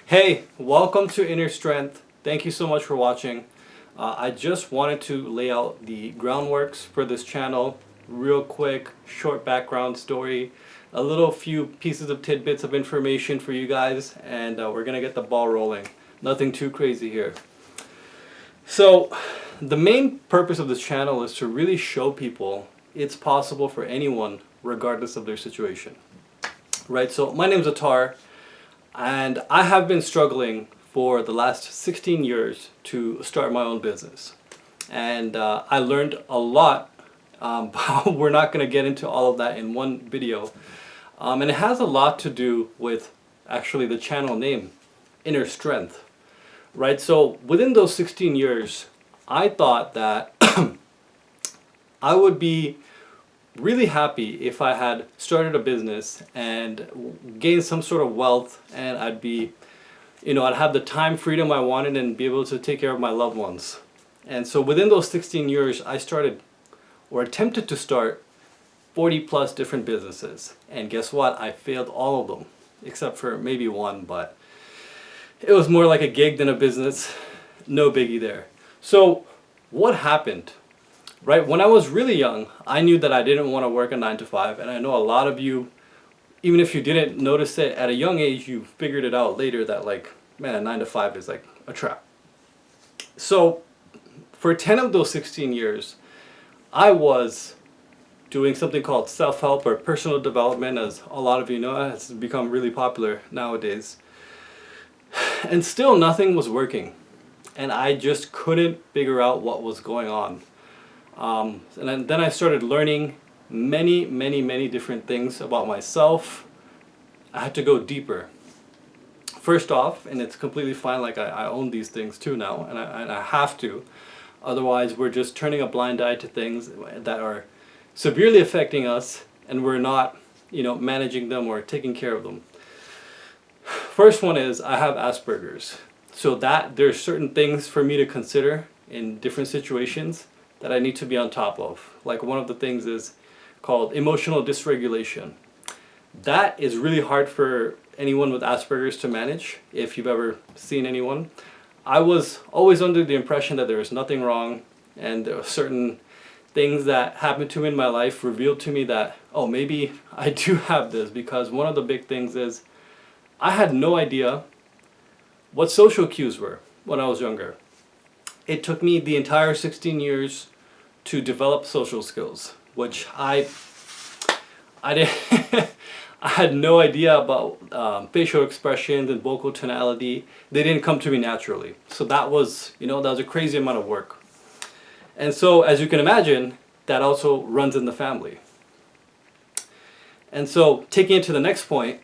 Hey, welcome to Inner Strength. Thank you so much for watching. I just wanted to lay out the groundworks for this channel. Real quick, short background story, a little few pieces of tidbits of information for you guys, and we're gonna get the ball rolling. Nothing too crazy here. So, the main purpose of this channel is to really show people it's possible for anyone, regardless of their situation. Right, so my name's Atar. And I have been struggling for the last 16 years to start my own business. And I learned a lot. We're not going to get into all of that in one video. And it has a lot to do with actually the channel name, Inner Strength. Right? So within those 16 years, I thought that I would be really happy if I had started a business and gained some sort of wealth, and I'd be, I'd have the time freedom I wanted and be able to take care of my loved ones. And so within those 16 years, I started or attempted to start 40 plus different businesses. And guess what? I failed all of them, except for maybe one, but it was more like a gig than a business. No biggie there. So what happened? Right, when I was really young, I knew that I didn't want to work a 9 to 5, and I know a lot of you, even if you didn't notice it at a young age, you figured it out later that, like, man, a 9 to 5 is like a trap. So for 10 of those 16 years, I was doing something called self-help or personal development, as a lot of you know. It has become really popular nowadays. And still nothing was working, and I just couldn't figure out what was going on. And then I started learning many different things about myself. I had to go deeper. First off, and it's completely fine, like I own these things too now, and I have to. Otherwise, we're just turning a blind eye to things that are severely affecting us, and we're not, managing them or taking care of them. First one is I have Asperger's. So that there's certain things for me to consider in different situations that I need to be on top of. Like, one of the things is called emotional dysregulation. That is really hard for anyone with Asperger's to manage, if you've ever seen anyone. I was always under the impression that there was nothing wrong, and there were certain things that happened to me in my life revealed to me that, oh, maybe I do have this, because one of the big things is I had no idea what social cues were when I was younger. It took me the entire 16 years to develop social skills, which I did. I had no idea about facial expressions and vocal tonality. They didn't come to me naturally. So that was, that was a crazy amount of work. And so, as you can imagine, that also runs in the family. And so, taking it to the next point,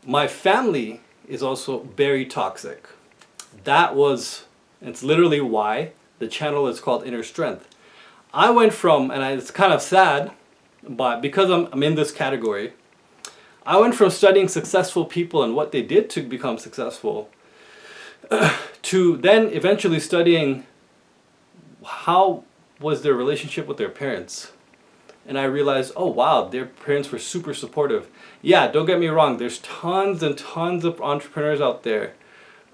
my family is also very toxic. It's literally why the channel is called Inner Strength. I went from, and it's kind of sad, but because I'm in this category, I went from studying successful people and what they did to become successful, to then eventually studying how was their relationship with their parents. And I realized, oh wow, their parents were super supportive. Yeah, don't get me wrong, there's tons and tons of entrepreneurs out there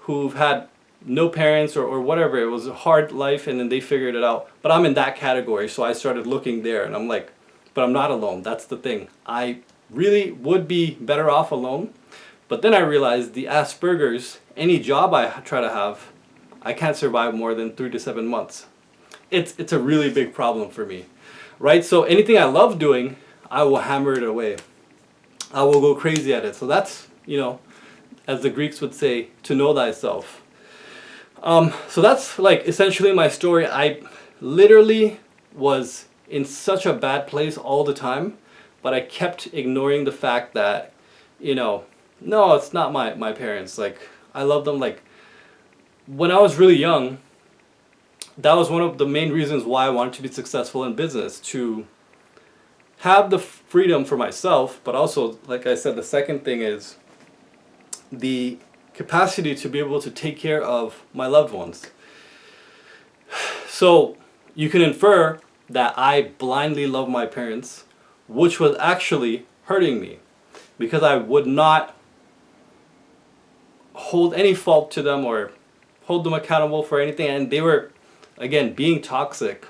who've had no parents or whatever. It was a hard life and then they figured it out. But I'm in that category, so I started looking there, and I'm like, but I'm not alone. That's the thing. I really would be better off alone. But then I realized the Asperger's, any job I try to have, I can't survive more than 3 to 7 months. It's a really big problem for me. Right? So anything I love doing, I will hammer it away. I will go crazy at it. So that's, as the Greeks would say, to know thyself. So that's like essentially my story. I literally was in such a bad place all the time, but I kept ignoring the fact that, no, it's not my parents. Like, I love them. Like, when I was really young, that was one of the main reasons why I wanted to be successful in business, to have the freedom for myself, but also, like I said, the second thing is the capacity to be able to take care of my loved ones. So you can infer that I blindly love my parents, which was actually hurting me, because I would not hold any fault to them or hold them accountable for anything. And they were, again, being toxic.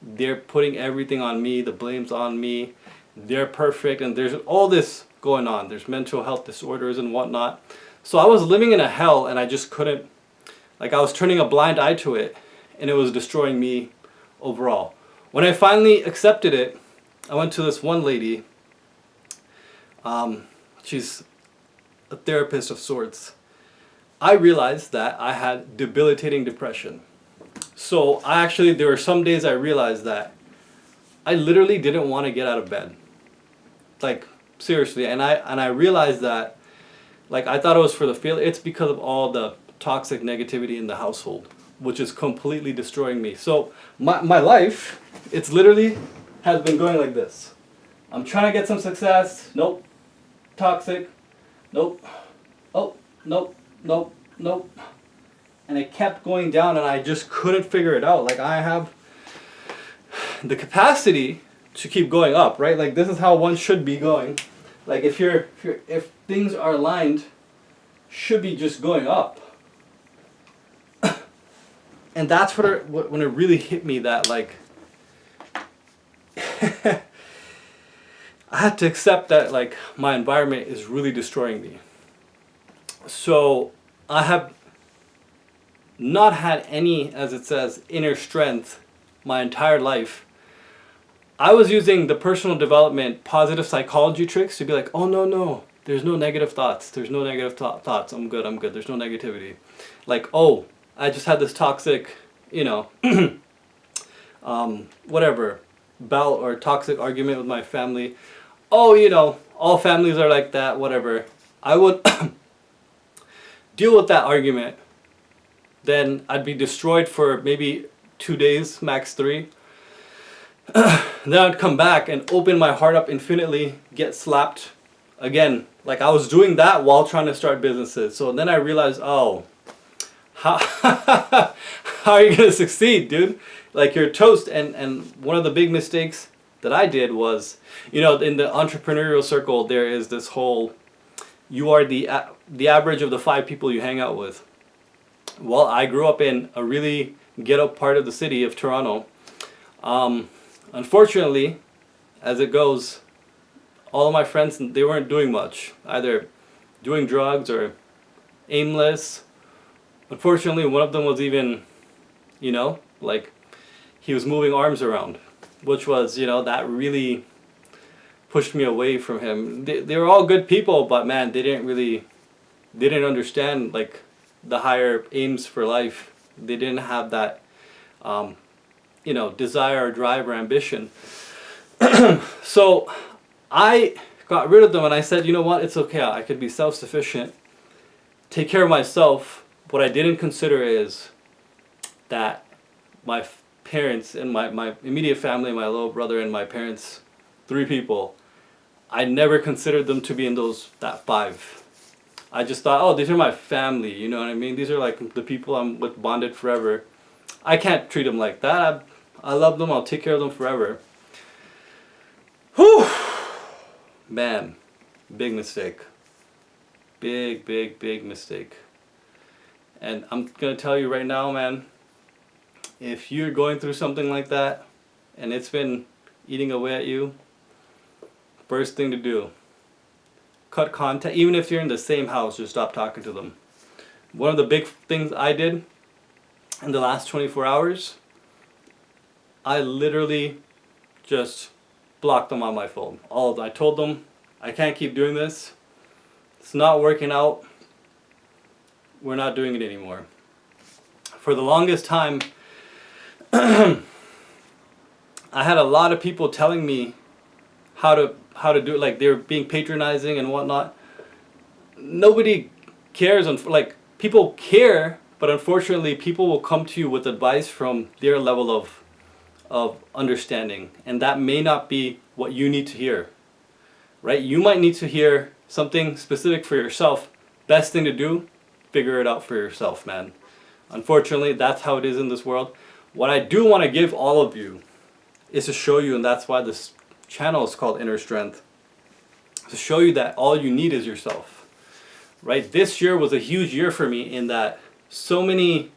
They're putting everything on me. The blame's on me. They're perfect. And there's all this going on. There's mental health disorders and whatnot. So I was living in a hell, and I just couldn't, like, I was turning a blind eye to it, and it was destroying me overall. When I finally accepted it, I went to this one lady. She's a therapist of sorts. I realized that I had debilitating depression. So there were some days I realized that I literally didn't want to get out of bed. Like, seriously. And I realized that, like, I thought it was for the failure. It's because of all the toxic negativity in the household, which is completely destroying me. So my life, it's literally has been going like this. I'm trying to get some success. Nope. Toxic. Nope. Oh, nope. Nope. Nope. And it kept going down, and I just couldn't figure it out. Like, I have the capacity to keep going up, right? Like, this is how one should be going. Like, if things are aligned, should be just going up. And that's when it really hit me that, like, I had to accept that, like, my environment is really destroying me. So I have not had any, as it says, inner strength my entire life. I was using the personal development, positive psychology tricks to be like, oh, no, there's no negative thoughts. There's no negative thoughts. I'm good. There's no negativity. Like, oh, I just had this toxic, whatever, bout or toxic argument with my family. Oh, all families are like that, whatever. I would deal with that argument. Then I'd be destroyed for maybe 2 days, max 3. Then I'd come back and open my heart up infinitely, get slapped again. Like, I was doing that while trying to start businesses. So then I realized, oh, how are you going to succeed, dude? Like, you're toast. And one of the big mistakes that I did was, in the entrepreneurial circle, there is this whole, you are the average of the 5 people you hang out with. Well, I grew up in a really ghetto part of the city of Toronto. Unfortunately, as it goes, all of my friends, they weren't doing much. Either doing drugs or aimless. Unfortunately, one of them was even, like, he was moving arms around, which was, that really pushed me away from him. They were all good people, but man, they didn't understand, like, the higher aims for life. They didn't have that, desire or drive or ambition. So I got rid of them, and I said, you know what, it's okay. I could be self-sufficient, take care of myself. What I didn't consider is that my parents and my immediate family, my little brother and my parents, 3 people, I never considered them to be in that 5. I just thought, oh, these are my family, you know what I mean? These are like the people I'm with, bonded forever. I can't treat them like that. I love them. I'll take care of them forever. Whew. Man, big mistake. Big, big, big mistake. And I'm going to tell you right now, man, if you're going through something like that and it's been eating away at you, first thing to do, cut contact. Even if you're in the same house, just stop talking to them. One of the big things I did in the last 24 hours, I literally just blocked them on my phone. All of them. I told them, I can't keep doing this. It's not working out. We're not doing it anymore. For the longest time, I had a lot of people telling me how to do it. Like, they were being patronizing and whatnot. Nobody cares. Like, people care, but unfortunately, people will come to you with advice from their level of understanding, and that may not be what you need to hear. Right? You might need to hear something specific for yourself. Best thing to do, figure it out for yourself, man. Unfortunately, that's how it is in this world. What I do want to give all of you is to show you, and that's why this channel is called Inner Strength, to show you that all you need is yourself. right? This year was a huge year for me in that so many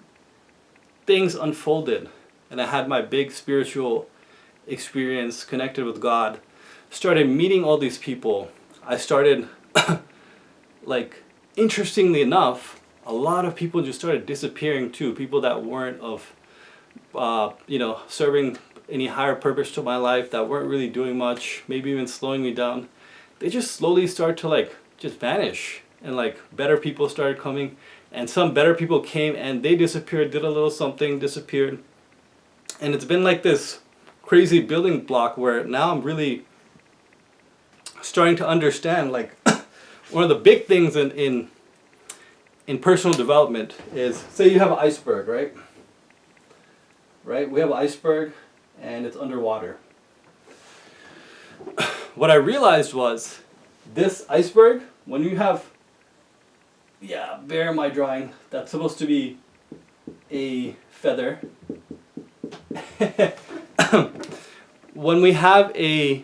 things unfolded, and I had my big spiritual experience connected with God. Started meeting all these people. I started, like, interestingly enough, a lot of people just started disappearing too. People that weren't of, serving any higher purpose to my life, that weren't really doing much, maybe even slowing me down. They just slowly start to like just vanish, and like better people started coming, and some better people came and they disappeared, did a little something, disappeared. And it's been like this crazy building block where now I'm really starting to understand, like, one of the big things in personal development is, say you have an iceberg, right? Right? We have an iceberg and it's underwater. What I realized was this iceberg, when you have, bear my drawing, that's supposed to be a feather. When we have a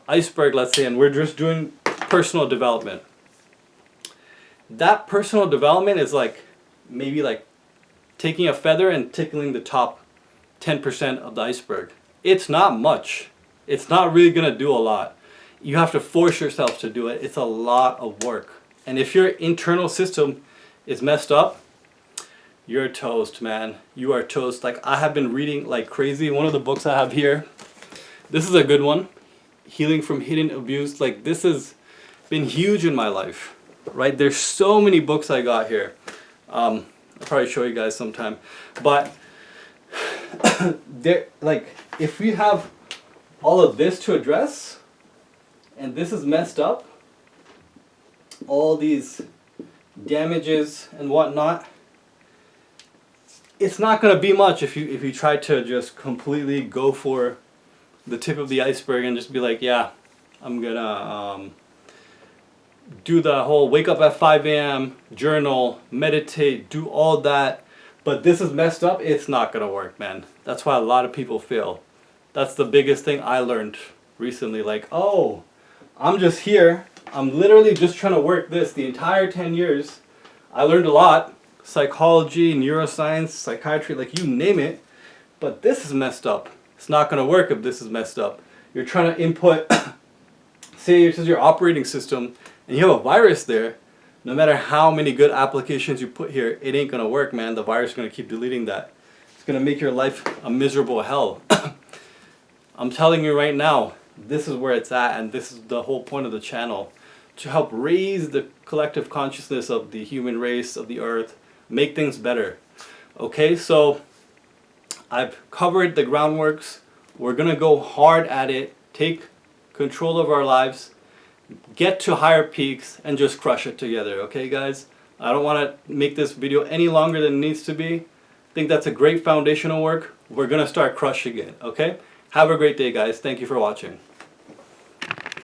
iceberg, let's say, and we're just doing personal development, that personal development is like maybe like taking a feather and tickling the top 10% of the iceberg. It's not much. It's not really gonna do a lot. You have to force yourself to do it. It's a lot of work. And if your internal system is messed up, you're toast, man. You are toast. Like, I have been reading like crazy. One of the books I have here, this is a good one. Healing from Hidden Abuse. Like, this has been huge in my life, right? There's so many books I got here. I'll probably show you guys sometime. But there, like, if we have all of this to address, and this is messed up, all these damages and whatnot, it's not going to be much if you try to just completely go for the tip of the iceberg and just be like, yeah, I'm gonna do the whole wake up at 5 a.m., journal, meditate, do all that, but this is messed up. It's not gonna work, man. That's why a lot of people fail. That's the biggest thing I learned recently. Like, oh, I'm just here, I'm literally just trying to work this the entire 10 years. I learned a lot. Psychology, neuroscience, psychiatry, like, you name it. But this is messed up. It's not going to work if this is messed up. You're trying to input, say this is your operating system, and you have a virus there. No matter how many good applications you put here, it ain't going to work, man. The virus is going to keep deleting that. It's going to make your life a miserable hell. I'm telling you right now, this is where it's at, and this is the whole point of the channel. To help raise the collective consciousness of the human race, of the earth, make things better. Okay, so I've covered the groundworks. We're gonna go hard at it, take control of our lives, get to higher peaks, and just crush it together. Okay, guys? I don't want to make this video any longer than it needs to be. I think that's a great foundational work. We're gonna start crushing it. Okay? Have a great day, guys. Thank you for watching.